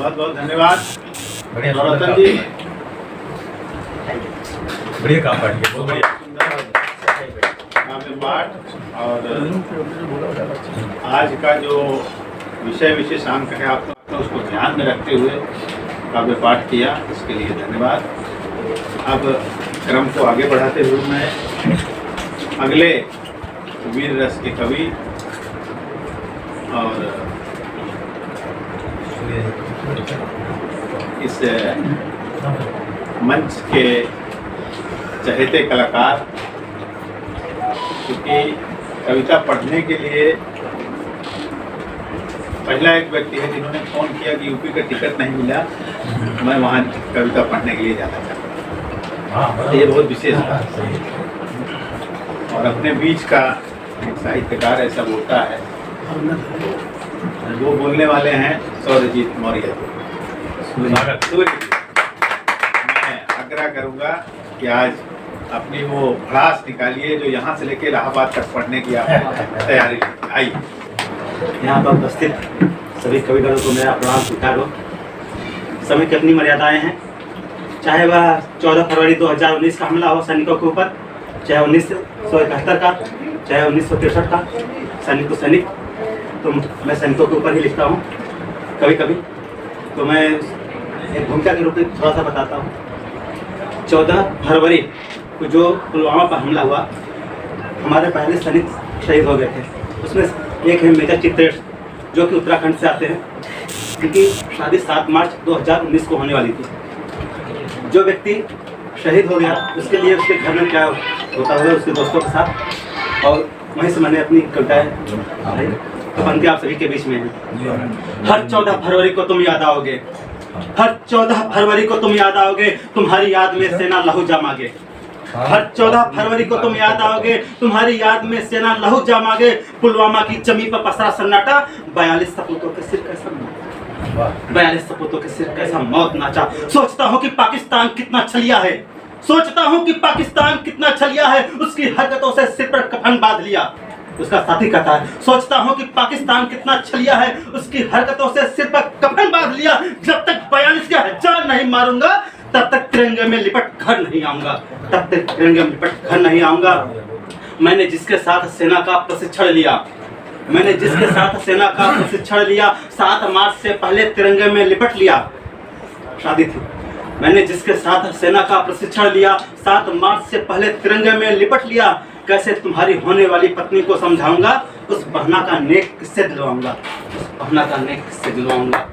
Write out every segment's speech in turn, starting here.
बहुत बहुत धन्यवाद बढ़िया रतन जी, बढ़िया काम पाठ बहुत बढ़िया काव्य पाठ। और आज का जो विषय विशेषांक है आपको उसको ध्यान में रखते हुए काव्य पाठ किया, इसके लिए धन्यवाद। अब क्रम को आगे बढ़ाते हुए मैं अगले वीर रस के कवि और इस मंच के चहेते कलाकार, क्योंकि कविता पढ़ने के लिए पहला एक व्यक्ति है जिन्होंने फ़ोन किया कि यूपी का टिकट नहीं मिला, मैं वहाँ कविता पढ़ने के लिए जाना चाहता हूँ। ये बहुत विशेष बात है। और अपने बीच का एक साहित्यकार ऐसा बोलता है, वो बोलने वाले हैं सौर्यजीत मौर्य। मैं आग्रह करूँगा कि आज अपनी वो भड़ास निकालिए जो यहाँ से लेकर इलाहाबाद तक पढ़ने की आप तैयारी आई। यहाँ पर उपस्थित सभी कविगणों को मेरा प्रणाम स्वीकार हो। समय की अपनी मर्यादाएं हैं, चाहे वह 14 फरवरी 2019 का हमला हो सैनिकों के ऊपर, चाहे 1971 का, चाहे 1963 का। सैनिक तो सैनिक, तो मैं सैनिकों के ऊपर ही लिखता हूँ कभी कभी। तो मैं एक भूमिका के रूप में थोड़ा सा बताता हूँ। 14 फरवरी को जो पुलवामा पर हमला हुआ, हमारे पहले सैनिक शहीद हो गए थे। उसमें एक है मेजर चित्रेश, जो कि उत्तराखंड से आते हैं, क्योंकि शादी 7 मार्च 2019 को होने वाली थी। जो व्यक्ति शहीद हो गया उसके लिए उसके घर में क्या होता हुआ उसके दोस्तों के साथ, और वहीं से मैंने अपनी कविताएं तो पंक्ति आप सभी के बीच में है। हर 14 फरवरी को तुम याद आओगे, हर 14 फरवरी को तुम याद आओगे, तुम्हारी याद में सेना लहू जमागे। हर 14 फरवरी को तुम याद आओगे, तुम्हारी याद में सेना लहू जमागे। पुलवामा की जमी पर पसरा सन्नाटा, 42 सपूतों के सिर कैसा 42 सपूतों के सिर कैसा मौत नाचा। सोचता हूँ कि पाकिस्तान कितना छलिया है, सोचता हूँ कि पाकिस्तान कितना छलिया है, उसकी हरकतों से सिर पर कफन बांध लिया। उसका साथी कहता है, सोचता हूँ कि पाकिस्तान कितना छलिया है, उसकी हरकतों से सिर पर कफन बांध लिया। जब तक 42 का हजार नहीं मारूंगा, तब तक तिरंगे में लिपट घर नहीं आऊंगा, तब तक तिरंगे में लिपट घर नहीं आऊंगा। मैंने जिसके साथ सेना का प्रशिक्षण लिया, मैंने जिसके साथ सेना का प्रशिक्षण लिया, 7 मार्च से पहले तिरंगे में लिपट लिया। शादी थी। मैंने जिसके साथ सेना का प्रशिक्षण लिया, 7 मार्च से पहले तिरंगे में लिपट लिया। कैसे तुम्हारी होने वाली पत्नी को समझाऊंगा, उस बहना का नेक किससे दिलवाऊंगा, उस बहना का नेक किससे दिलवाऊंगा।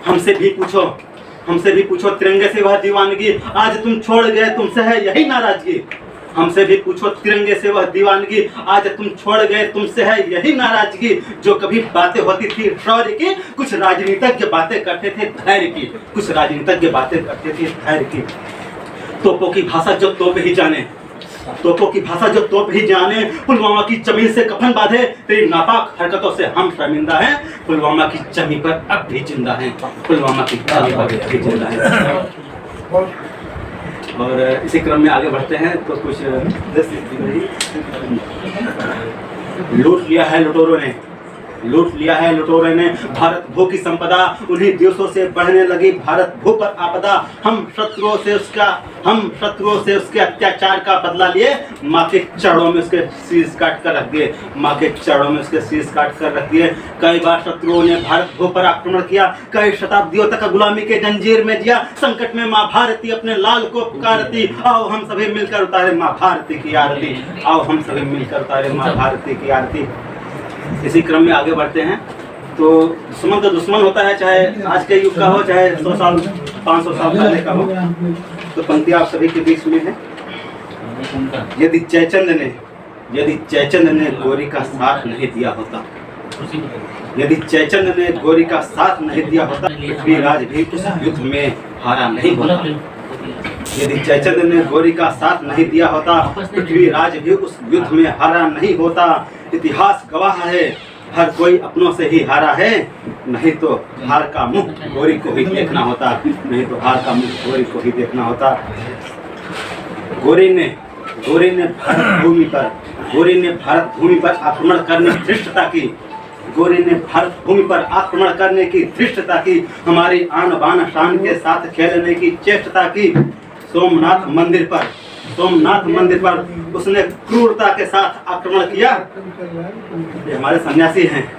हमसे भी पूछो, हमसे भी पूछो तिरंगे से वह दीवानगी, आज तुम छोड़ गए तुमसे है यही नाराजगी। हमसे भी पूछो तिरंगे से वह दीवानगी, आज तुम छोड़ गए तुमसे है यही नाराजगी। जो कभी बातें होती थी शौर्य की, कुछ राजनीतिज्ञ बातें करते थे धैर्य की, कुछ राजनीतिज्ञ बातें करते थे धैर्य की। तोपों की भाषा जो तोप ही जाने, तोपों की भाषा जो तोप ही जाने, पुलवामा की जमीन से कफन बांधे, तेरी नापाक हरकतों से हम शर्मिंदा हैं। पुलवामा की जमीन पर अब भी जिंदा हैं, पुलवामा की जमीन पर अब भी जिंदा हैं। और इसी क्रम में आगे बढ़ते हैं तो कुछ लूट लिया है लुटेरों ने, लूट लिया है लुटेरों ने भारत भू की संपदा। उन्हीं दिवसों से बढ़ने लगी भारत भू पर आपदा। हम शत्रुओं से उसके अत्याचार का बदला लिए, माँ के चरणों में उसके शीश काट कर रख दिए, माँ के चरणों में उसके शीश काट कर रख दिए। कई बार शत्रुओं ने भारत भू पर आक्रमण किया, कई शताब्दियों तक गुलामी के जंजीर में जिया। संकट में माँ भारती अपने लाल को पुकारती, आओ हम सभी मिलकर उतारे माँ भारती की आरती, आओ हम सभी मिलकर उतारे माँ भारती की आरती। इसी क्रम में आगे बढ़ते हैं तो दुश्मन तो दुश्मन होता है, चाहे आज के युग का हो, चाहे 100 साल 500 साल पहले का हो। तो पंक्ति आप सभी के बीच में है। यदि जयचंद ने गोरी का साथ नहीं दिया होता, यदि जयचंद ने गोरी का साथ नहीं दिया होता, पृथ्वीराज भी उस युद्ध में हारा नहीं होता। यदि जयचंद ने गोरी का साथ नहीं दिया होता, पृथ्वीराज भी उस युद्ध में हारा नहीं होता। इतिहास गवाह है, हर कोई अपनों से ही हारा है, नहीं तो हार का मुख गोरी को ही देखना होता, नहीं तो हार का मुख गोरी को ही देखना होता। गोरी ने भारत भूमि पर आक्रमण करने की धृष्टता की, गोरी ने भारत भूमि पर आक्रमण करने की धृष्टता की, हमारी आन बान शान के साथ खेलने की चेष्टा की। सोमनाथ मंदिर पर उसने क्रूरता के साथ आक्रमण किया। ये हमारे सन्यासी हैं,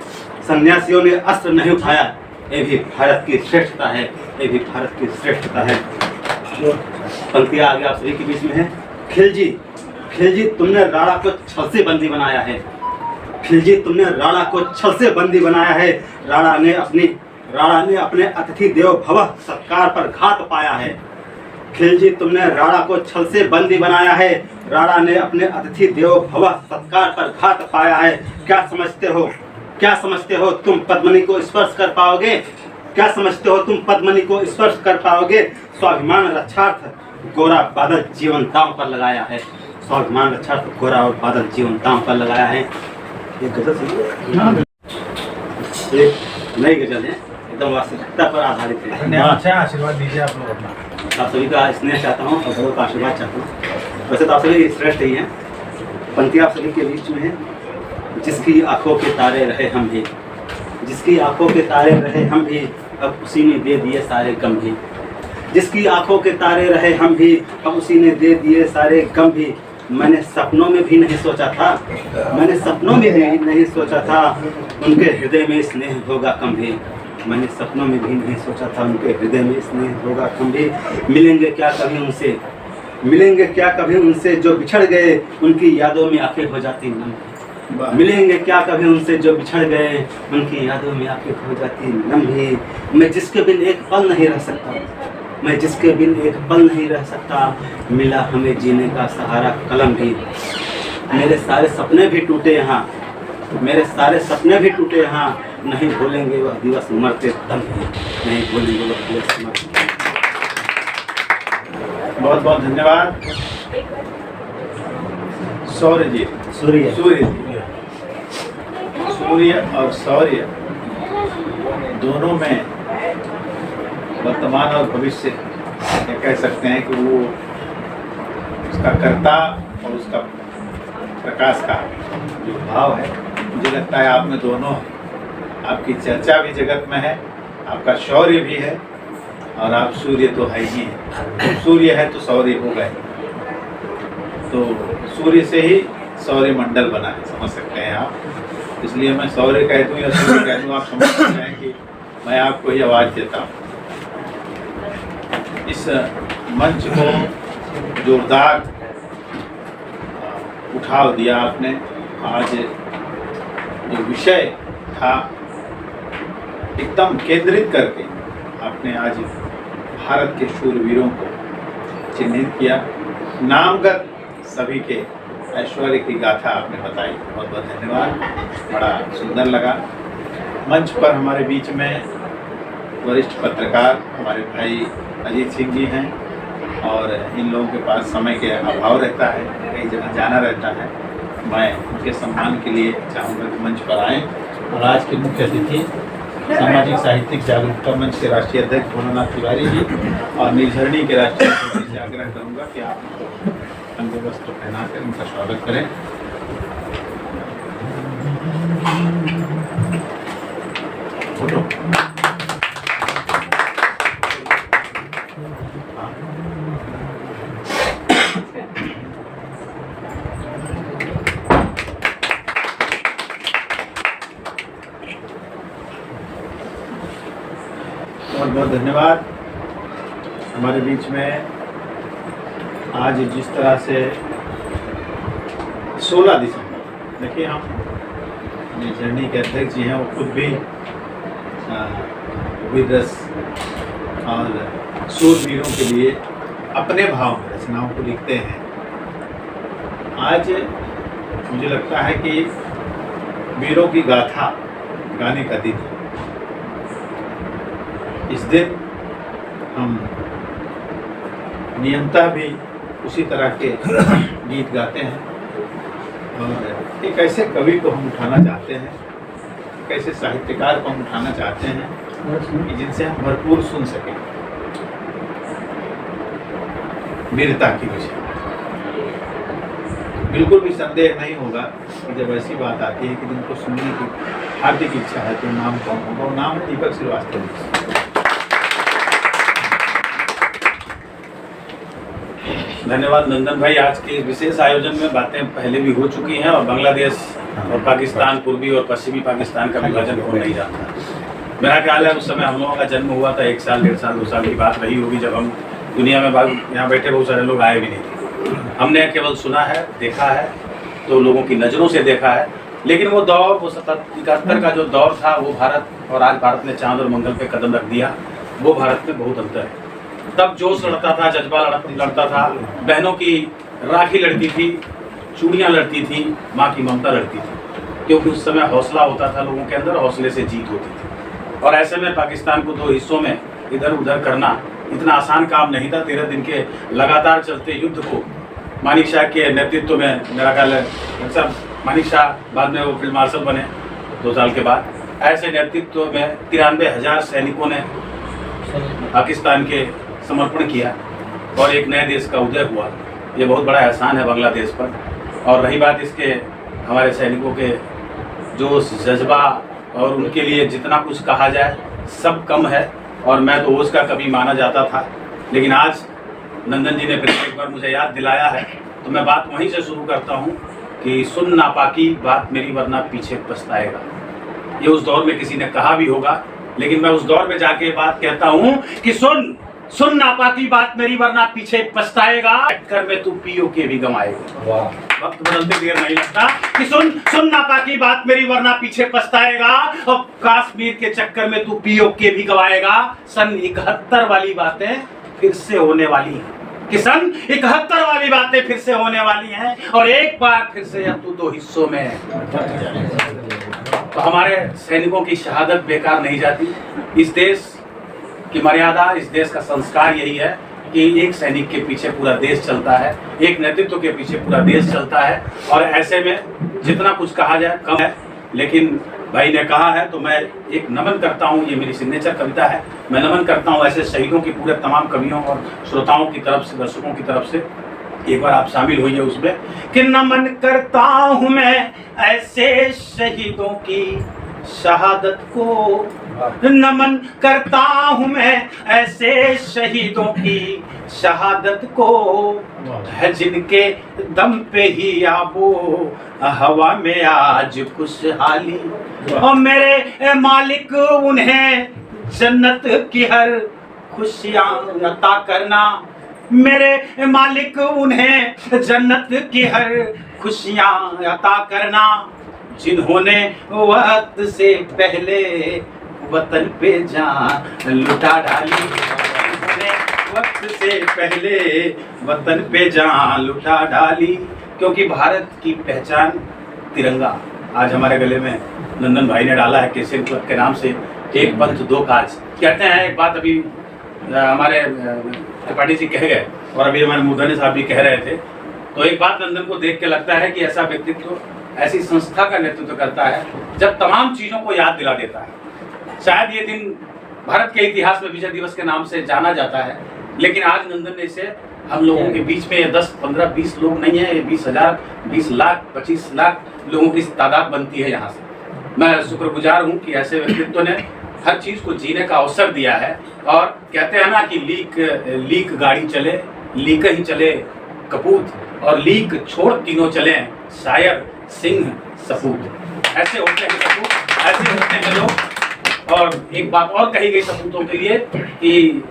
सन्यासियों ने अस्त्र नहीं उठाया। ये भी भारत की श्रेष्ठता है, ये भी भारत की श्रेष्ठता है। पंक्तियां आगे आप सभी के बीच में है। खिलजी तुमने राणा को छल से बंदी बनाया है। खिलजी तुमने राणा को छल से बंदी बनाया है। राणा ने अपने अतिथि देवो भव सत्कार पर घात पाया है। खिलजी तुमने राणा को छल से बंदी बनाया है। राणा ने अपने अतिथि देवो भव सत्कार पर घात पाया है। क्या समझते हो तुम पद्मिनी को स्पर्श कर पाओगे? क्या समझते हो तुम पद्मिनी को स्पर्श कर पाओगे? स्वाभिमान रक्षार्थ गोरा बादल जीवन दांव पर लगाया है। स्वाभिमान रक्षार्थ गोरा और बादल जीवन दांव पर लगाया है। ये गजल सुनिए, एक नई गजल है, एकदम वास्तविकता पर आधारित है। अच्छा आशीर्वाद दीजिए आप लोग अपना। आप सभी का स्नेह चाहता हूँ और बड़ों का आशीर्वाद चाहता हूँ। वैसे तो आप सभी श्रेष्ठ ही हैं। पंक्तियाँ आप सभी के बीच में है। जिसकी आंखों के तारे रहे हम भी, जिसकी आंखों के तारे रहे हम भी, अब उसी ने दे दिए सारे गम भी। जिसकी आंखों के तारे रहे हम भी, अब उसी ने दे दिए सारे गम भी। मैंने सपनों में भी नहीं सोचा था, उनके हृदय में स्नेह होगा कम भी। मैंने सपनों में भी नहीं सोचा था, उनके हृदय में स्नेह होगा कम भी। मिलेंगे क्या कभी उनसे जो बिछड़ गए, उनकी यादों में आंखें हो जाती नम। मिलेंगे क्या कभी उनसे जो बिछड़ गए, उनकी यादों में आंखें हो जाती नम भी। मैं जिसके बिन एक पल नहीं रह सकता, मिला हमें जीने का सहारा कलम भी। मेरे सारे सपने भी टूटे यहाँ, नहीं भूलेंगे वह दिवस मरते दम भी, नहीं भूलेंगे वह दिवस मरते। बहुत बहुत धन्यवाद। सूर्य और शौर्य दोनों में वर्तमान और भविष्य ये कह सकते हैं कि वो उसका कर्ता और उसका प्रकाश का जो भाव है, मुझे लगता है आप में दोनों, आपकी चर्चा भी जगत में है, आपका शौर्य भी है, और आप सूर्य तो है ही है। सूर्य है तो शौर्य हो गए, तो सूर्य से ही सौर्य मंडल बना है, समझ सकते हैं आप। इसलिए मैं शौर्य कह दूँ या सूर्य कह दूँ, आप समझ सकते हैं कि मैं आपको ही आवाज़ देता हूँ। इस मंच को जोरदार उठाव दिया आपने। आज जो विषय था एकदम केंद्रित करके आपने आज भारत के शूरवीरों को चिन्हित किया। नामगत सभी के ऐश्वर्य की गाथा आपने बताई, बहुत बहुत धन्यवाद, बड़ा सुंदर लगा। मंच पर हमारे बीच में वरिष्ठ पत्रकार हमारे भाई अजीत सिंह जी हैं, और इन लोगों के पास समय के अभाव रहता है, कई जगह जाना रहता है। मैं उनके सम्मान के लिए चाहूँगा कि मंच पर आएँ। और आज के मुख्य अतिथि सामाजिक साहित्यिक जागरूकता मंच के राष्ट्रीय अध्यक्ष भोलानाथ तिवारी जी और निर्झरणी के राष्ट्रीय अध्यक्ष से आग्रह करूँगा कि आप अंग वस्त्र पहनाकर उनका स्वागत करें। फोटो बहुत बहुत धन्यवाद। हमारे बीच में आज जिस तरह से 16 दिसंबर, देखिए हम निर्झरणी के अध्यक्ष जी हैं, वो खुद भी विदस और शूरवीरों के लिए अपने भाव में रचनाओं को लिखते हैं। आज मुझे लगता है कि वीरों की गाथा गाने का दिन है। इस दिन हम नियमतः भी उसी तरह के गीत गाते हैं, और एक ऐसे कवि को हम उठाना चाहते हैं, एक ऐसे साहित्यकार को हम उठाना चाहते हैं कि जिनसे हम भरपूर सुन सकें वीरता की विषय। बिल्कुल भी संदेह नहीं होगा कि जब ऐसी बात आती है कि जिनको सुनने की हार्दिक इच्छा है तो नाम कौन होगा, और नाम है दीपक श्रीवास्तव जी। धन्यवाद नंदन भाई। आज के विशेष आयोजन में बातें पहले भी हो चुकी हैं और बांग्लादेश और पाकिस्तान, पूर्वी और पश्चिमी पाकिस्तान का विभाजन हो नहीं जाता। मेरा ख्याल है उस समय हम लोगों का जन्म हुआ था 1 साल 1.5 साल 2 साल की बात रही होगी, जब हम दुनिया में यहाँ बैठे बहुत सारे लोग आए भी नहीं थे। हमने केवल सुना है, देखा है, तो लोगों की नज़रों से देखा है। लेकिन वो दौर, वो 71 का जो दौर था, वो भारत, और आज भारत ने चांद और मंगल पे कदम रख दिया, वो भारत में बहुत अंतर है। तब जोश लड़ता था, जज्बा लड़ता था, बहनों की राखी लड़ती थी, चूड़ियाँ लड़ती थी, माँ की ममता लड़ती थी, क्योंकि उस समय हौसला होता था लोगों के अंदर, हौसले से जीत होती थी। और ऐसे में पाकिस्तान को 2 हिस्सों में इधर उधर करना इतना आसान काम नहीं था। 13 दिन के लगातार चलते युद्ध को मानिक शाह के नेतृत्व में, मेरा ख्याल है अक्सर मानिक शाह बाद में वो फील्ड मार्शल बने 2 साल के बाद, ऐसे नेतृत्व में 93,000 सैनिकों ने पाकिस्तान के समर्पण किया और एक नए देश का उदय हुआ। ये बहुत बड़ा एहसान है बांग्लादेश पर। और रही बात इसके, हमारे सैनिकों के जोश, जज्बा और उनके लिए जितना कुछ कहा जाए सब कम है, और मैं तो ओझ का कभी माना जाता था। लेकिन आज नंदन जी ने फिर एक बार मुझे याद दिलाया है, तो मैं बात वहीं से शुरू करता हूँ कि सुन नापाकी बात मेरी वरना पीछे पछताएगा। ये उस दौर में किसी ने कहा भी होगा, लेकिन मैं उस दौर में जाके बात कहता हूँ कि सुन नापाकी बात मेरी वरना पीछे पछताएगा, चक्कर में तू पीओके भी गंवाएगा। वक्त बदलते देर नहीं लगता कि सुन नापाकी बात मेरी वरना पीछे पछताएगा, और कश्मीर के चक्कर में तू पीओके भी गंवाएगा। सन 71 वाली बातें फिर से होने वाली हैं, कि सन 71 वाली बातें फिर से होने वाली हैं, और एक बार फिर से अब तू 2 हिस्सों में है। तो हमारे सैनिकों की शहादत बेकार नहीं जाती। इस देश की मर्यादा, इस देश का संस्कार यही है कि एक सैनिक के पीछे पूरा देश चलता है, एक नेतृत्व के पीछे पूरा देश चलता है। और ऐसे में जितना कुछ कहा जाए कम है, लेकिन भाई ने कहा है तो मैं एक नमन करता हूँ। ये मेरी सिग्नेचर कविता है। मैं नमन करता हूँ ऐसे शहीदों की, पूरे तमाम कवियों और श्रोताओं की तरफ से, दर्शकों की तरफ से। एक बार आप शामिल होइए उसमें कि नमन करता हूँ मैं ऐसे शहीदों की शहादत को, नमन करता हूँ मैं ऐसे शहीदों की शहादत को, है जिनके दम पे ही आबो हवा में आज खुशहाली। और मेरे मालिक उन्हें जन्नत की हर खुशियाँ अता करना, मेरे मालिक उन्हें जन्नत की हर खुशियाँ अता करना, जिन्होंने वक्त से पहले वतन पे जान लुटा डाली, जिन्होंने वक्त से पहले वतन पे जान लुटा डाली। क्योंकि भारत की पहचान तिरंगा आज हमारे गले में नंदन भाई ने डाला है केसरी क्लब के नाम से, एक पंथ दो काज। कहते हैं एक बात अभी हमारे त्रिपाठी जी कह गए और अभी हमारे मुदनी साहब भी कह रहे थे, तो एक बात नंदन को देख के लगता है कि ऐसा व्यक्तित्व ऐसी संस्था का नेतृत्व करता है जब तमाम चीज़ों को याद दिला देता है। शायद ये दिन भारत के इतिहास में विजय दिवस के नाम से जाना जाता है, लेकिन आज नंदन ने इसे हम लोगों के बीच में 10, 15, 20 लोग नहीं है, ये 20,000, 20 लाख, 25 लाख लोगों की तादाद बनती है यहाँ से। मैं शुक्रगुजार हूँ कि ऐसे व्यक्तित्व ने हर चीज़ को जीने का अवसर दिया है। और कहते हैं ना कि लीक गाड़ी चले, लीक ही चले कपूत, और लीक छोड़ तीनों चले शायर सिंह सपूत। ऐसे होते हैं सपूत, ऐसे होते हैं लोग। और एक बात और कही गई सपूतों के लिए कि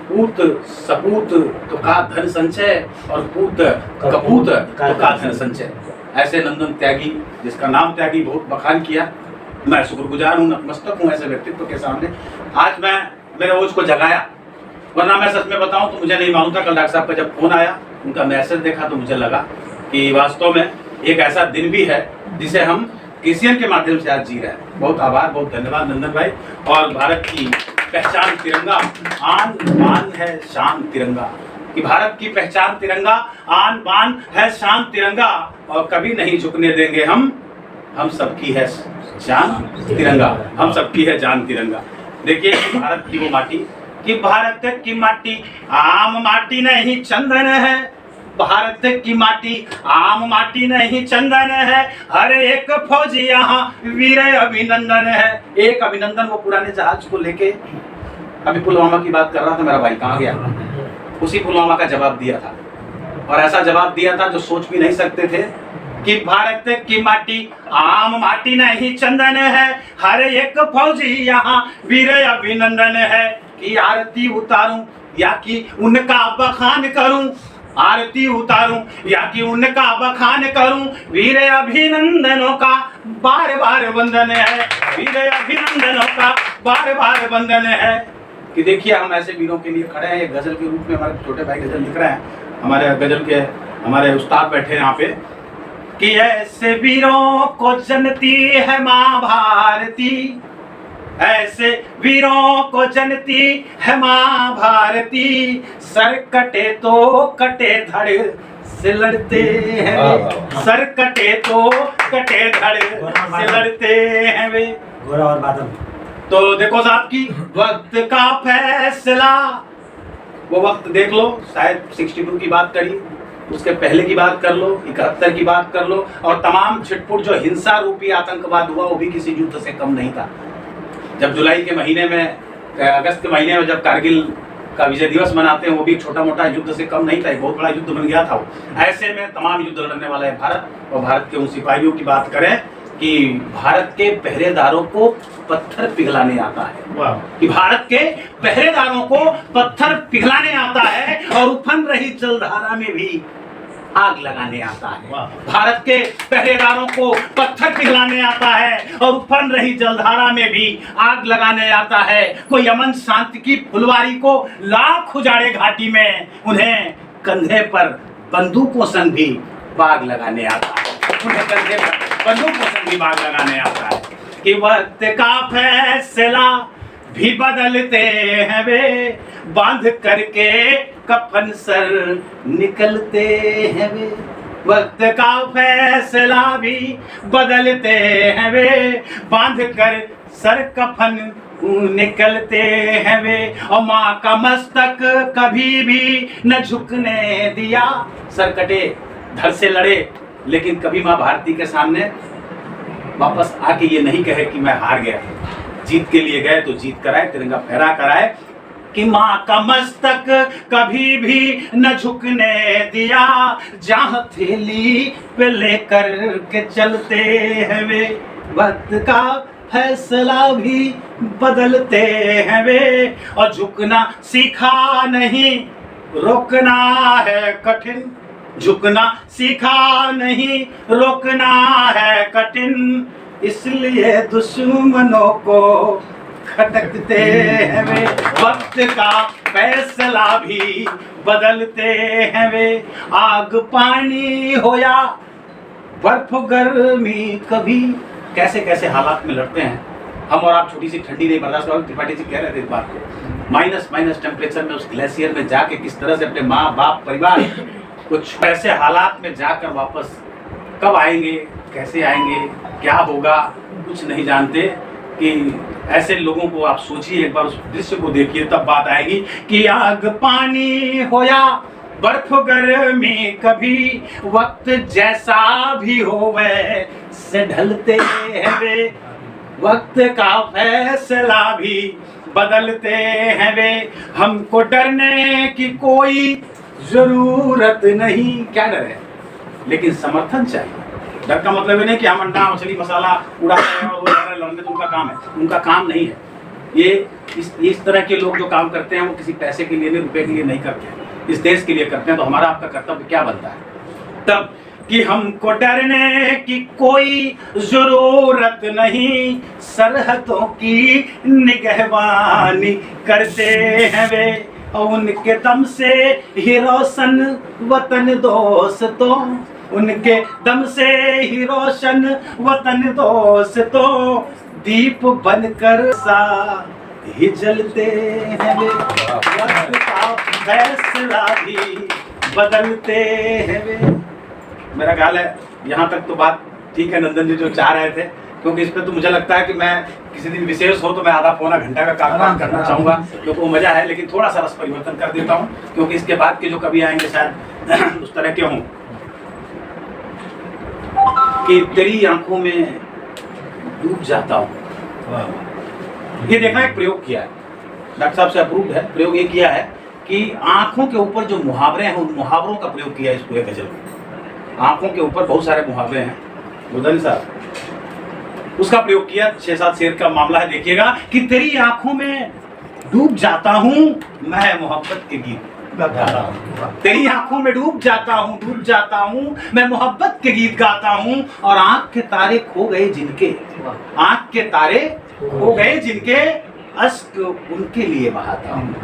पूत सपूत तो का धन संचय, और पूत कपूत तो का धन संचय। ऐसे नंदन त्यागी, जिसका नाम त्यागी बहुत बखान किया, मैं शुक्रगुजार हूँ, नतमस्तक हूँ ऐसे व्यक्तित्व के सामने। आज मैं मेरे ओझ को जगाया, वरना मैं सच में बताऊं तो मुझे नहीं मालूम था। कल डॉक्टर साहब का जब फोन आया, उनका मैसेज देखा तो मुझे लगा कि वास्तव में एक ऐसा दिन भी है जिसे हम KCN के माध्यम से आज जी रहे हैं। बहुत आभार, बहुत धन्यवाद नंदन भाई। और भारत की पहचान तिरंगा, आन बान है शान तिरंगा, कि भारत की पहचान तिरंगा, आन बान है शान तिरंगा, और कभी नहीं झुकने देंगे हम सबकी है जान तिरंगा, हम सबकी है जान तिरंगा। देखिए भारत की वो माटी, कि भारत की माटी आम माटी नहीं चंदन है, भारत की माटी आम माटी नहीं चंदन है, हर एक फौजी यहाँ वीर अभिनंदन है। एक अभिनंदन वो पुराने जहाज को लेके, अभी पुलवामा की बात कर रहा था मेरा भाई, कहाँ गया, उसी पुलवामा का जवाब दिया था। और ऐसा जवाब दिया था जो सोच भी नहीं सकते थे कि भारत की माटी आम माटी नहीं चंदन है, हर एक फौजी यहाँ वीर अभिनंदन है। कि आरती उतारूं या कि उनका बखान करूं, आरती उतारूं या कि उनका बखान करूं, वीर अभिनंदनों का बार बार वंदन है, वीर अभिनंदनों का बार बार वंदन है। कि देखिए हम ऐसे वीरों के लिए खड़े हैं। ये गजल के रूप में हमारे छोटे भाई गजल लिख रहे हैं, हमारे गजल के हमारे उस्ताद बैठे हैं यहाँ पे। कि ऐसे वीरों को जनती है माँ भारती, ऐसे वीरों को जनती है माँ भारती, सर कटे तो कटे धड़ से लड़ते हैं, सर कटे तो कटे धड़ से लड़ते हैं वे। गोरा और बादल। तो देखो साहब की वक्त का फैसला, वो वक्त देख लो, शायद 62 की बात करी, उसके पहले की बात कर लो, 71 की बात कर लो, और तमाम छिटपुट जो हिंसा रूपी आतंकवाद हुआ वो भी किसी युद्ध से कम नहीं था। जब जुलाई के महीने में, अगस्त के महीने में जब कारगिल का विजय दिवस मनाते हैं, वो भी छोटा मोटा युद्ध से कम नहीं था, एक बहुत बड़ा युद्ध बन गया था वो। ऐसे में तमाम युद्ध लड़ने वाला है भारत। और भारत के उन सिपाहियों की बात करें कि भारत के पहरेदारों को पत्थर पिघलाने आता है, कि भारत के पहरेदारों को पत्थर पिघलाने आता है और उफन रही जलधारा में भी आग लगाने आता है। भारत के पहरेदारों को पत्थर पिघलाने आता है और उफन रही जलधारा में भी आग लगाने आता है। कोई अमन शांति की फुलवारी को लाख उजाड़े घाटी में, उन्हें कंधे पर बंदूकों संग भी बाग लगाने आता है, उन्हें कंधे पर बंदूकों संग भी बाग लगाने आता है। कि वक्त का फैसला भी बदलते हैं वे, बांध करके कफन सर निकलते हैं वे, वक्त का फैसला भी बदलते हैं वे, बांध कर सर कफन निकलते हैं वे। और माँ का मस्तक कभी भी न झुकने दिया, सर कटे धड़ से लड़े, लेकिन कभी माँ भारती के सामने वापस आके ये नहीं कहे कि मैं हार गया, जीत के लिए गए तो जीत कराए, तिरंगा फहरा कराए। कि माँ का मस्तक कभी भी न झुकने दिया, जहाँ थैली पे लेकर के चलते हैं वे, वक्त का फैसला भी बदलते हैं वे। और झुकना सीखा नहीं, रोकना है कठिन, झुकना सीखा नहीं, रोकना है कठिन, इसलिए दुश्मनों को खटकते हैं वे, वक्त का फैसला भी बदलते हैं वे। आग पानी हो या बर्फ गर्मी, कभी कैसे कैसे हालात में लड़ते हैं हम और आप। छोटी सी ठंडी नहीं बर्दाश्त कर, त्रिपाठी जी कह रहे थे इस बात को, माइनस टेम्परेचर में उस ग्लेशियर में जाके किस तरह से अपने माँ बाप परिवार कुछ ऐसे हालात में जाकर वापस कब आएंगे, कैसे आएंगे, क्या होगा, कुछ नहीं जानते। कि ऐसे लोगों को आप सोचिए, एक बार उस दृश्य को देखिए, तब बात आएगी कि आग पानी हो या बर्फ गर्मी, कभी वक्त जैसा भी हो वैसे ढलते हैं वे, वक्त का फैसला भी बदलते हैं वे। हमको डरने की कोई जरूरत नहीं, क्या डर है, लेकिन समर्थन चाहिए। डर का मतलब ये नहीं कि हम अंडा मछली मसाला उड़ा रहे हैं और वो लड़ने तो उनका काम है, उनका काम नहीं है। ये इस तरह के लोग जो काम करते हैं वो किसी पैसे के लिए नहीं, रुपए के लिए नहीं करते हैं, इस देश के लिए करते हैं। तो हमारा आपका कर्तव्य क्या बनता है तब कि हमको डरने की कोई जरूरत नहीं, सरहदों की निगहबानी करते हैं वे, और उनके दम से ही रोशन वतन दोस्तों, उनके दम से ही रोशन वतन दोस्तों, दीप बनकर सा ही जलते हैं वे, वक्त का फैसला भी बदलते हैं वे। मेरा ख्याल है यहाँ तक तो बात ठीक है। नंदन जी जो चाह रहे थे क्योंकि इस पे तो मुझे लगता है कि मैं किसी दिन विशेष हो तो मैं आधा पौना घंटा का काम करना चाहूँगा, क्योंकि वो मज़ा है। लेकिन थोड़ा सा रस परिवर्तन कर देता हूँ, क्योंकि इसके बाद के जो कवि आएंगे शायद उस तरह के हों। कि तेरी आंखों में डूब जाता हूँ। ये देखना, एक प्रयोग किया है, डॉक्टर साहब से अप्रूव्ड है। प्रयोग ये किया है कि आंखों के ऊपर जो मुहावरे हैं उन मुहावरों का प्रयोग किया है इस पूरे गजल में। आंखों के ऊपर बहुत सारे मुहावरे हैं, बुधन साहब उसका प्रयोग किया। 6-7 शेर का मामला है, देखिएगा। कि तेरी आंखों में डूब जाता हूँ मैं मोहब्बत के गीत गाता हूँ। तेरी आंखों में डूब जाता हूँ मैं मोहब्बत के गीत गाता हूँ। और आंख के तारे खो गए जिनके, आंख के तारे खो गए जिनके, अश्क उनके लिए बहाता हूँ।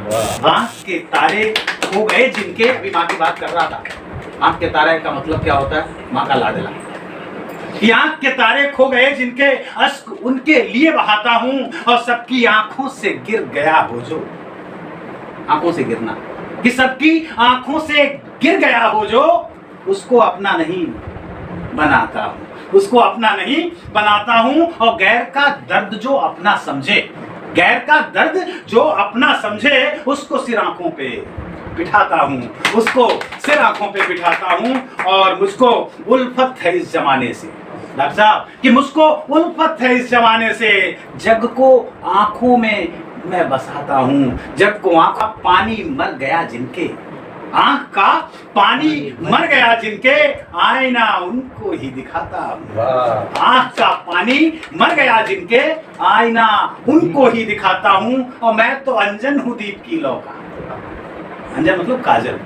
आंख के तारे खो गए जिनके, अभी माँ की बात कर रहा था। आंख के तारे का मतलब क्या होता है? माँ का लाडला। कि आंख के तारे खो गए जिनके, अश्क उनके लिए बहाता हूँ। और सबकी आंखों से गिर गया हो जो, आंखों से गिरना, कि सबकी आंखों से गिर गया हो जो, उसको अपना नहीं बनाता हूँ, उसको अपना नहीं बनाता हूँ। और गैर का दर्द जो अपना समझे, गैर का दर्द जो अपना समझे, उसको सिर आंखों पे बिठाता हूँ, उसको सिर आंखों पे बिठाता हूँ। और मुझको उल्फत है इस जमाने से, डॉक्टर साहब, कि मुझको उल्फत है इस जमाने से। जग को आंखों में मैं बसाता हूँ, जग को आंख का पानी मर गया जिनके, आंख का पानी मर गया जिनके, आईना उनको ही दिखाता हूँ। आंख का पानी मर गया जिनके, आईना उनको ही दिखाता हूँ। और मैं तो अंजन हूँ दीप की लौ का, अंजन मतलब काजल।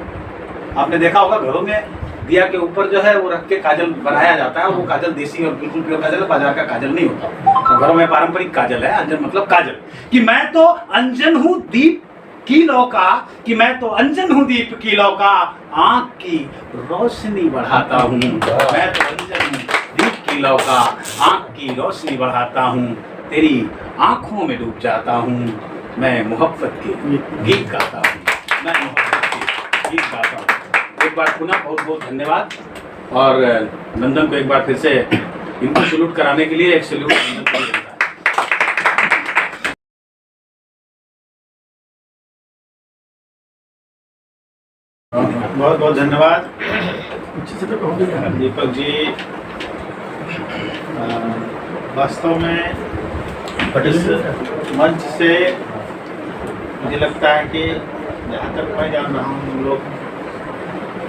आपने देखा होगा घरों में दिया के ऊपर जो है वो रख के काजल बनाया जाता है। वो काजल देसी और बिल्कुल प्योर काजल है, बाजार का काजल नहीं होता। तो घरों में पारंपरिक काजल है, अंजन मतलब काजल। कि मैं तो अंजन हूँ दीप की लौ का, कि मैं तो अंजन हूँ दीप की लौ का, आंख की रोशनी बढ़ाता हूँ। मैं तो अंजन हूँ दीप की लौ का, आंख की रोशनी बढ़ाता हूँ। तेरी आंखों में डूब जाता हूँ मैं मोहब्बत के गीत गाता हूँ, मैं मोहब्बत के गीत गाता हूँ। एक बार पुनः बहुत बहुत धन्यवाद। और नंदन को एक बार फिर से इनको सैल्यूट कराने के लिए एक सैल्यूट नंदन को देता है। बहुत बहुत धन्यवाद दीपक जी। वास्तव में इस मंच से मुझे लगता है कि जहाँ तक मैं जान रहा हूँ, हम लोग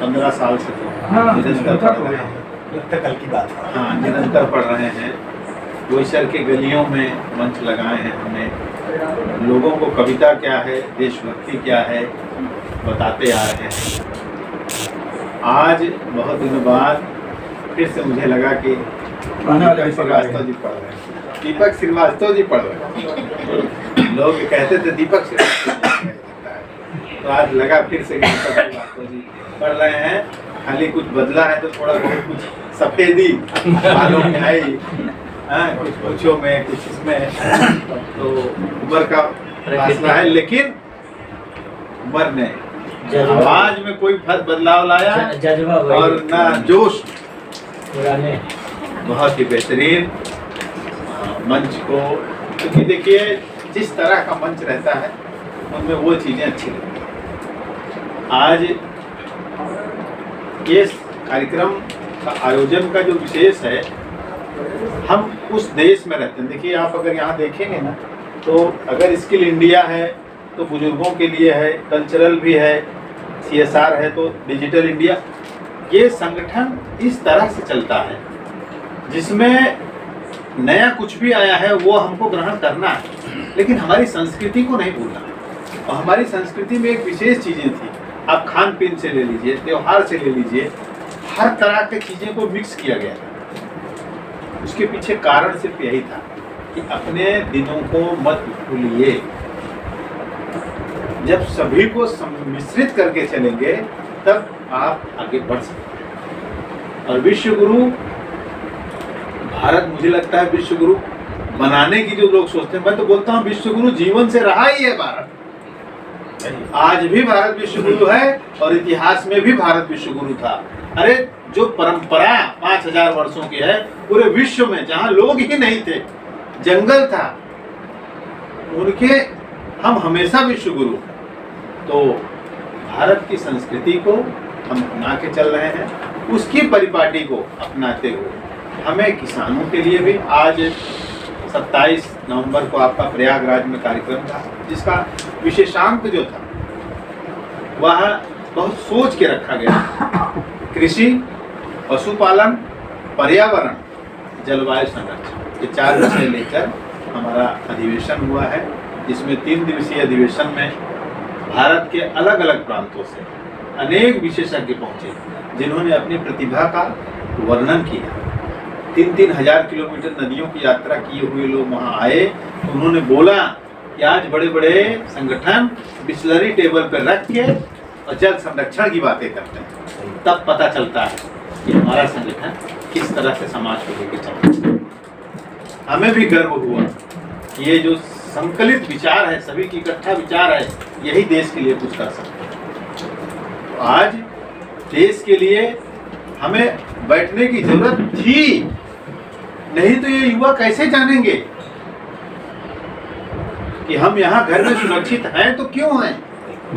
15 साल से निरंतर पढ़ रहे हैं। कल की बात। हाँ, निरंतर पढ़ रहे हैं। बोईसर के गलियों में मंच लगाए हैं हमने, लोगों को कविता क्या है, देशभक्ति क्या है बताते आ रहे हैं। आज बहुत दिनों बाद फिर से मुझे लगा कि दीपक श्रीवास्तव जी पढ़ रहे हैं, दीपक श्रीवास्तव जी पढ़ रहे हैं। लोग कहते थे दीपक श्रीवास्तव जी, तो आज लगा फिर से दीपक श्रीवास्तव जी पढ़ रहे हैं। खाली कुछ बदला है तो थोड़ा बहुत कुछ सफेदी बालों में आई, कुछ पूछों में, कुछ इसमें, तो उम्र का फासला है, लेकिन उम्र ने आवाज में कोई बदलाव लाया और ना जोश। बहुत ही बेहतरीन मंच को, क्योंकि देखिए जिस तरह का मंच रहता है उनमें वो चीजें अच्छी लगती हैं। आज ये कार्यक्रम का आयोजन का जो विशेष है, हम उस देश में रहते हैं। देखिए आप अगर यहाँ देखेंगे ना, तो अगर स्किल इंडिया है तो बुजुर्गों के लिए है, कल्चरल भी है, CSR है तो डिजिटल इंडिया। ये संगठन इस तरह से चलता है जिसमें नया कुछ भी आया है वो हमको ग्रहण करना है, लेकिन हमारी संस्कृति को नहीं भूलना। और हमारी संस्कृति में एक विशेष चीज़ें थी, आप खान पीन से ले लीजिए, त्योहार से ले लीजिए, हर तरह की चीज़ें को मिक्स किया गया था। उसके पीछे कारण सिर्फ यही था कि अपने दिनों को मत भूलिए। जब सभी को मिश्रित करके चलेंगे तब आप आगे बढ़ सकते हैं। और विश्व गुरु भारत, मुझे लगता है विश्व गुरु बनाने की जो लोग सोचते हैं, मैं तो बोलता हूँ विश्व गुरु जीवन से रहा ही है भारत। आज भी भारत विश्व गुरु है और इतिहास में भी भारत विश्व गुरु था। अरे जो परंपरा 5000 वर्षों की है, पूरे विश्व में जहां लोग ही नहीं थे, जंगल था, उनके हम हमेशा विश्व गुरु। तो भारत की संस्कृति को हम अपना के चल रहे हैं, उसकी परिपाटी को अपनाते हुए हमें किसानों के लिए भी आज 27 नवंबर को आपका प्रयागराज में कार्यक्रम था, जिसका विशेषांक जो था वह बहुत सोच के रखा गया। कृषि, पशुपालन, पर्यावरण, जलवायु संरक्षण, ये 4 विषय लेकर हमारा अधिवेशन हुआ है, जिसमें 3 दिवसीय अधिवेशन में भारत के अलग अलग प्रांतों से अनेक विशेषज्ञ पहुंचे, जिन्होंने अपनी प्रतिभा का वर्णन किया। 3-3 हजार किलोमीटर नदियों की यात्रा किए हुए लोग वहां आए, तो उन्होंने बोला कि आज बड़े बड़े संगठन बिस्लरी टेबल पर रख के और जल संरक्षण की बातें करते हैं, तब पता चलता है कि हमारा संगठन किस तरह से समाज को लेकर चलता है। हमें भी गर्व हुआ कि ये जो संकलित विचार है, सभी की इकट्ठा विचार है, यही देश के लिए कुछ कर सकते हैं। तो आज देश के लिए हमें बैठने की जरूरत थी, नहीं तो ये युवा कैसे जानेंगे कि हम यहाँ घर में सुरक्षित हैं तो क्यों हैं,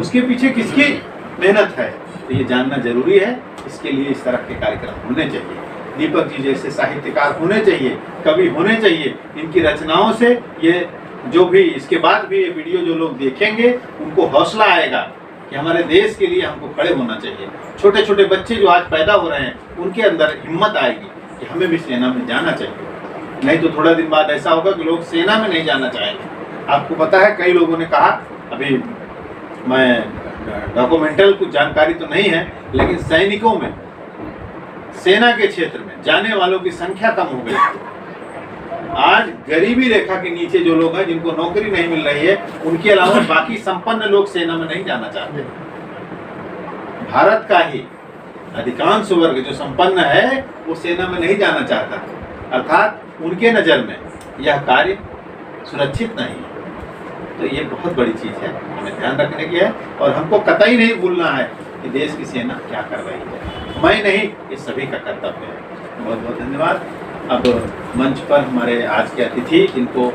उसके पीछे किसकी मेहनत है। तो ये जानना जरूरी है, इसके लिए इस तरह के कार्यक्रम होने चाहिए। दीपक जी जैसे साहित्यकार होने चाहिए, कवि होने चाहिए। इनकी रचनाओं से ये जो भी इसके बाद भी ये वीडियो जो लोग देखेंगे, उनको हौसला आएगा कि हमारे देश के लिए हमको खड़े होना चाहिए। छोटे छोटे बच्चे जो आज पैदा हो रहे हैं, उनके अंदर हिम्मत आएगी कि हमें भी सेना में जाना चाहिए। नहीं तो थोड़ा दिन बाद ऐसा होगा कि लोग सेना में नहीं जाना चाहेंगे। आपको पता है, कई लोगों ने कहा, अभी मैं डॉक्यूमेंटल कुछ जानकारी तो नहीं है, लेकिन सैनिकों में, सेना के क्षेत्र में जाने वालों की संख्या कम हो गई। आज गरीबी रेखा के नीचे जो लोग हैं, जिनको नौकरी नहीं मिल रही है, उनके अलावा बाकी संपन्न लोग सेना में नहीं जाना चाहते। भारत का ही अधिकांश वर्ग जो संपन्न है, वो सेना में नहीं जाना चाहता, अर्थात उनके नजर में यह कार्य सुरक्षित नहीं है। तो ये बहुत बड़ी चीज है, हमें ध्यान रखने की है, और हमको कतई नहीं भूलना है कि देश की सेना क्या कर रही है। मैं नहीं, ये सभी का कर्तव्य है। बहुत बहुत धन्यवाद। अब मंच पर हमारे आज के अतिथि, जिनको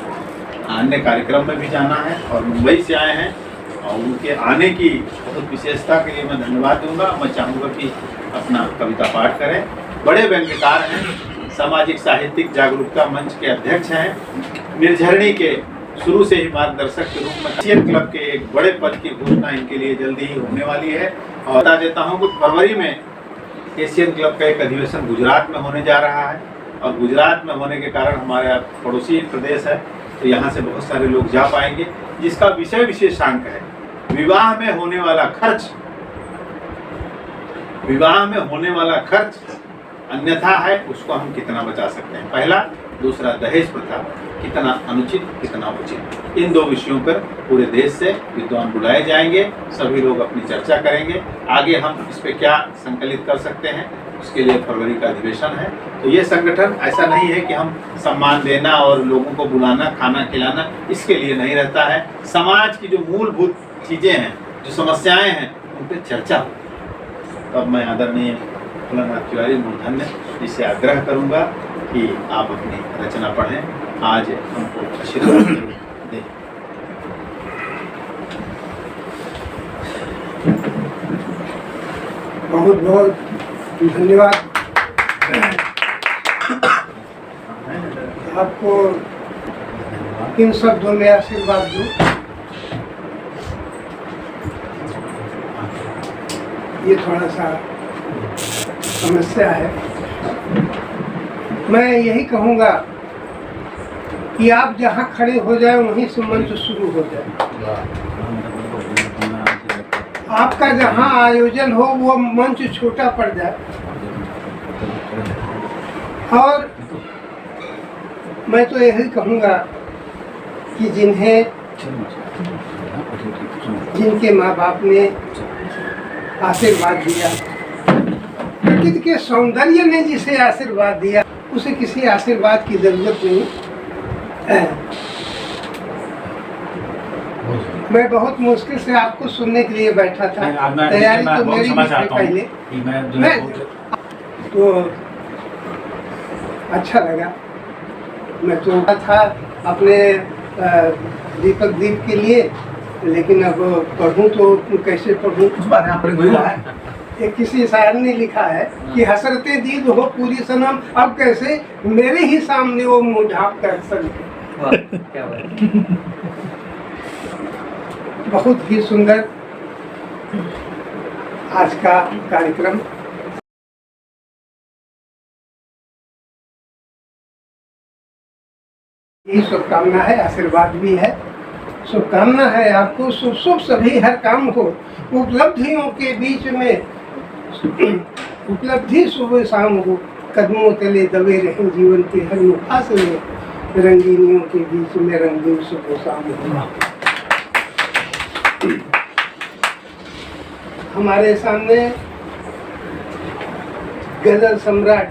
अन्य कार्यक्रम में भी जाना है और मुंबई से आए हैं, और उनके आने की बहुत विशेषता के लिए मैं धन्यवाद दूंगा। मैं चाहूँगा कि अपना कविता पाठ करें। बड़े व्यंग्यकार हैं, सामाजिक साहित्यिक जागरूकता मंच के अध्यक्ष हैं, निर्झरणी के शुरू से ही मार्गदर्शक के रूप में एशियन क्लब के एक बड़े पद की घोषणा इनके लिए जल्दी ही होने वाली है। और बता देता हूँ कि फरवरी में एशियन क्लब का एक अधिवेशन गुजरात में होने जा रहा है, और गुजरात में होने के कारण हमारे पड़ोसी प्रदेश है, तो यहाँ से बहुत सारे लोग जा पाएंगे, जिसका विषय विशेषांक है विवाह में होने वाला खर्च। विवाह में होने वाला खर्च अन्यथा है, उसको हम कितना बचा सकते हैं, पहला। दूसरा, दहेज प्रथा कितना अनुचित, कितना उचित। इन 2 विषयों पर पूरे देश से विद्वान बुलाए जाएंगे, सभी लोग अपनी चर्चा करेंगे। आगे हम इस पे क्या संकलित कर सकते हैं, उसके लिए फरवरी का अधिवेशन है। तो ये संगठन ऐसा नहीं है कि हम सम्मान देना और लोगों को बुलाना, खाना खिलाना, इसके लिए नहीं रहता है। समाज की जो मूलभूत चीज़ें हैं, जो समस्याएं हैं, उन पर चर्चा हो। तब मैं आदरणीय फूलनाथ तिवारी मूर्धन्य जिससे आग्रह करूंगा कि आप अपनी रचना पढ़ें। आज हमको आशीर्वाद दें। बहुत बहुत धन्यवाद। आपको किन शब्दों में आशीर्वाद दूं? ये थोड़ा सा समस्या है। मैं यही कहूँगा कि आप जहाँ खड़े हो जाए वहीं से मंच शुरू हो जाए। आपका जहाँ आयोजन हो वो मंच छोटा पड़ जाए। और मैं तो यही कहूँगा कि जिनके माँ बाप ने आशीर्वाद दिया, प्रकृति के सौंदर्य ने जिसे आशीर्वाद दिया, उसे किसी आशीर्वाद की जरूरत नहीं है। मैं बहुत मुश्किल से आपको सुनने के लिए बैठा था। तैयारी तो मेरी भी थी पहले। तो अच्छा लगा। मैं चाहता था अपने दीपक दीप के लिए, लेकिन अब पढ़ूं तो कैसे पढ़ूं। उस बार यहाँ पर हुआ है एक किसी शायर ने लिखा है कि हसरते दीद हो पूरी सनम, अब कैसे मेरे ही सामने वो मुँह ढाँप कर सके। क्या बात। बहुत ही सुंदर आज का कार्यक्रम। यही शुभकामना है, आशीर्वाद भी है। शुभकामना है आपको शुभ शुभ सभी हर काम हो, उपलब्धियों के बीच में उपलब्धि सुबह शाम हो, कदमों तले दबे रहें जीवन के हर मुफासले, रंगीनियों के बीच में रंगीन सुबह शाम हो। हमारे सामने गजल सम्राट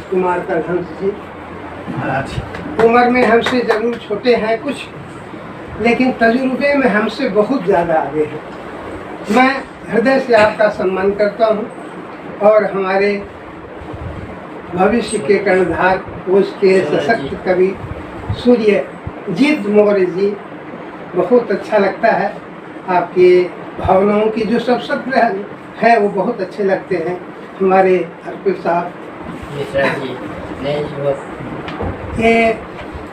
कुमार कलहंस जी, उम्र में हमसे जरूर छोटे हैं कुछ, लेकिन तजुर्बे में हमसे बहुत ज़्यादा आगे हैं। मैं हृदय से आपका सम्मान करता हूं और हमारे भविष्य के कर्णधार कोश के सशक्त कवि सूर्य जीत मौर्य जी, बहुत अच्छा लगता है। आपके भावनाओं की जो सब शब्द है वो बहुत अच्छे लगते हैं। हमारे अर्पित साहब ये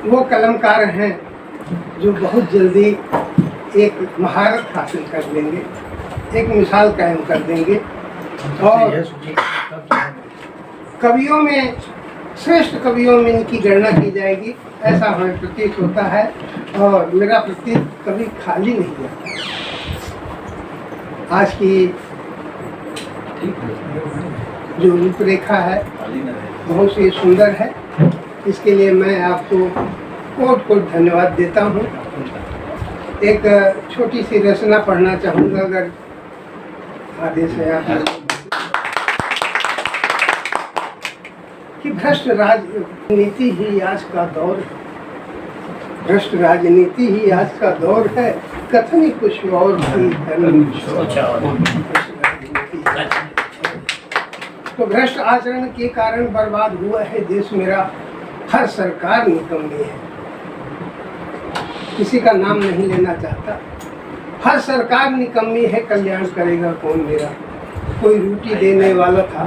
वो कलमकार हैं जो बहुत जल्दी एक महारत हासिल कर लेंगे, एक मिसाल कायम कर देंगे और कवियों में श्रेष्ठ कवियों में इनकी गणना की जाएगी, ऐसा हमें प्रतीत होता है। और मेरा प्रतीत कभी खाली नहीं जाता। आज की जो रूपरेखा है बहुत ही सुंदर है, इसके लिए मैं आपको कोट कोट धन्यवाद देता हूँ। एक छोटी सी रचना पढ़ना चाहूँगा अगर आदेश है आप। कि भ्रष्ट राजनीति ही आज का दौर है, भ्रष्ट राजनीति ही आज का दौर है, कथन ही कुछ और भी तो भ्रष्ट आचरण के कारण बर्बाद हुआ है देश मेरा, हर सरकार निकम्मी है। किसी का नाम नहीं लेना चाहता, हर सरकार निकम्मी है, कल्याण करेगा कौन मेरा। कोई रोटी देने वाला था,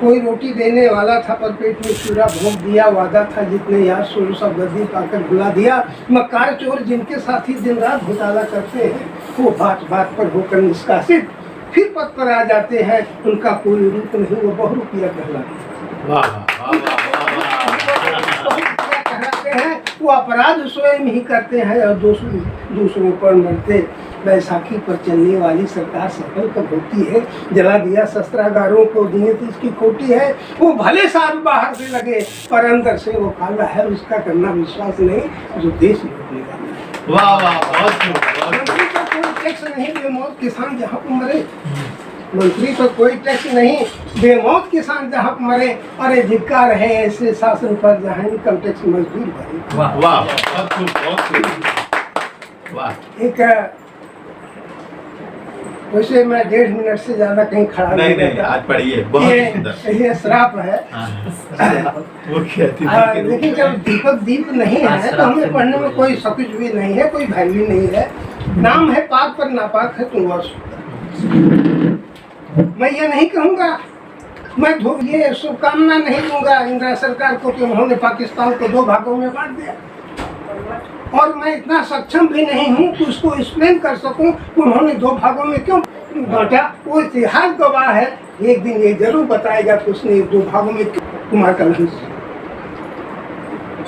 कोई रोटी देने वाला था पर पेट में चूरा भोंक दिया, वादा था जितने यार सोलह सब गद्दी पाकर भुला दिया। मक्कार चोर जिनके साथी दिन रात घोटाला करते हैं, वो बात बात पर होकर निष्कासित फिर पद पर आ जाते हैं, उनका कोई रूप नहीं, वो बहुरूपिया कहलाते हैं। वो अपराध स्वयं ही करते हैं और दूसरों पर मरते। बैसाखी पर चलने वाली सरकार सफल कब होती है, जला दिया शस्त्रागारों को, नियत इसकी खोटी है। वो भले साल बाहर से लगे पर अंदर से वो काला है, उसका करना विश्वास नहीं जो देश लूटने वाला है। वाह वाह, बहुत कोई टैक्स नहीं, बेमौत किसान जहाँ पर मरे। मंत्री पर कोई टैक्स नहीं, बेमौत किसान जहाँ पर मरे। अरे धिक्कार है ऐसे शासन पर जहाँ इनकम टैक्स मजदूर भरे। वाह वाह, बहुत वाह। एक वैसे मैं 1.5 मिनट से ज्यादा कहीं खड़ा नहीं नहीं, आज पढ़िए, बहुत सुंदर। ये श्राप है। वो कहती लेकिन जब दीपक दीप नहीं है तो हमें पढ़ने में कोई सकुच भी नहीं है, कोई वैल्यू नहीं है। नाम है पाक पर नापाक है तुम वर्ष। मैं ये नहीं कहूँगा, मैं ये शुभकामना नहीं दूंगा इंदिरा सरकार को कि उन्होंने पाकिस्तान को 2 भागों में बांट दिया, और मैं इतना सक्षम भी नहीं हूँ कि उसको एक्सप्लेन कर सकूँ कि उन्होंने 2 भागों में क्यों बांटा। वो इतिहास गवाह है, एक दिन ये जरूर बताएगा कि उसने 2 भागों में कुमार कलहंस।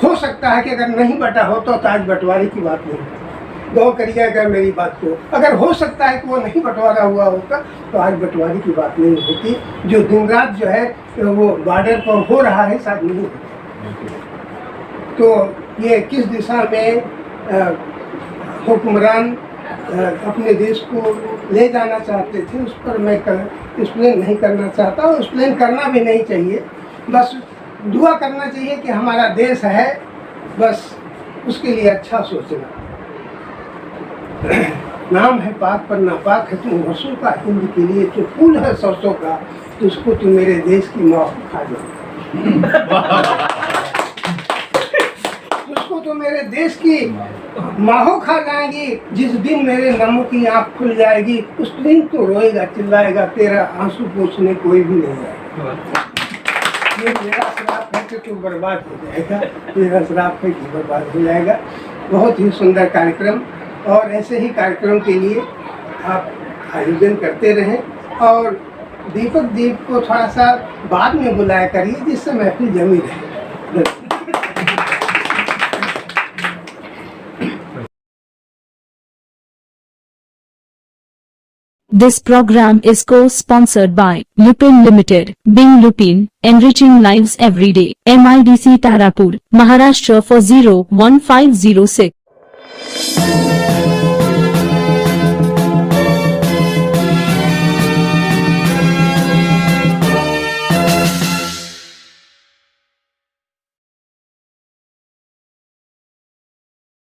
हो सकता है कि अगर नहीं बटा हो तो आज बंटवारे की बात नहीं, गौर करिएगा मेरी बात को। अगर हो सकता है कि वो नहीं बंटवारा हुआ होता तो आज बंटवारे की बात नहीं होती। जो दिन रात जो है वो बॉर्डर पर हो रहा है शायद नहीं होता। तो ये किस दिशा में हुक्मरान अपने देश को ले जाना चाहते थे उस पर मैं एक्सप्लेन नहीं करना चाहता, और एक्सप्लेन करना भी नहीं चाहिए। बस दुआ करना चाहिए कि हमारा देश है, बस उसके लिए अच्छा सोचना। नाम है पाक पर नापाक है तुम वर्षों का हिंद के लिए, जो फूल है सरसों का तो उसको तुम मेरे देश की माँ को खा दो, उसको तो मेरे देश की माहो खा जाएगी। जिस दिन मेरे नमो की आँख खुल जाएगी उस दिन तो रोएगा चिल्लाएगा, तेरा आंसू पोंछने कोई भी नहीं आएगा। ये मेरा श्राप है कि तू बर्बाद हो जाएगा, मेरा श्राप है कि बर्बाद हो जाएगा। बहुत ही सुंदर कार्यक्रम, और ऐसे ही कार्यक्रम के लिए आप आयोजन करते रहें और दीपक दीप को थोड़ा सा बाद में बुलाया करिए जिससे महफिल जमी रहे। This program is co-sponsored by Lupin Limited, Bing Lupin, enriching lives every day. MIDC Tarapur, Maharashtra 4015006.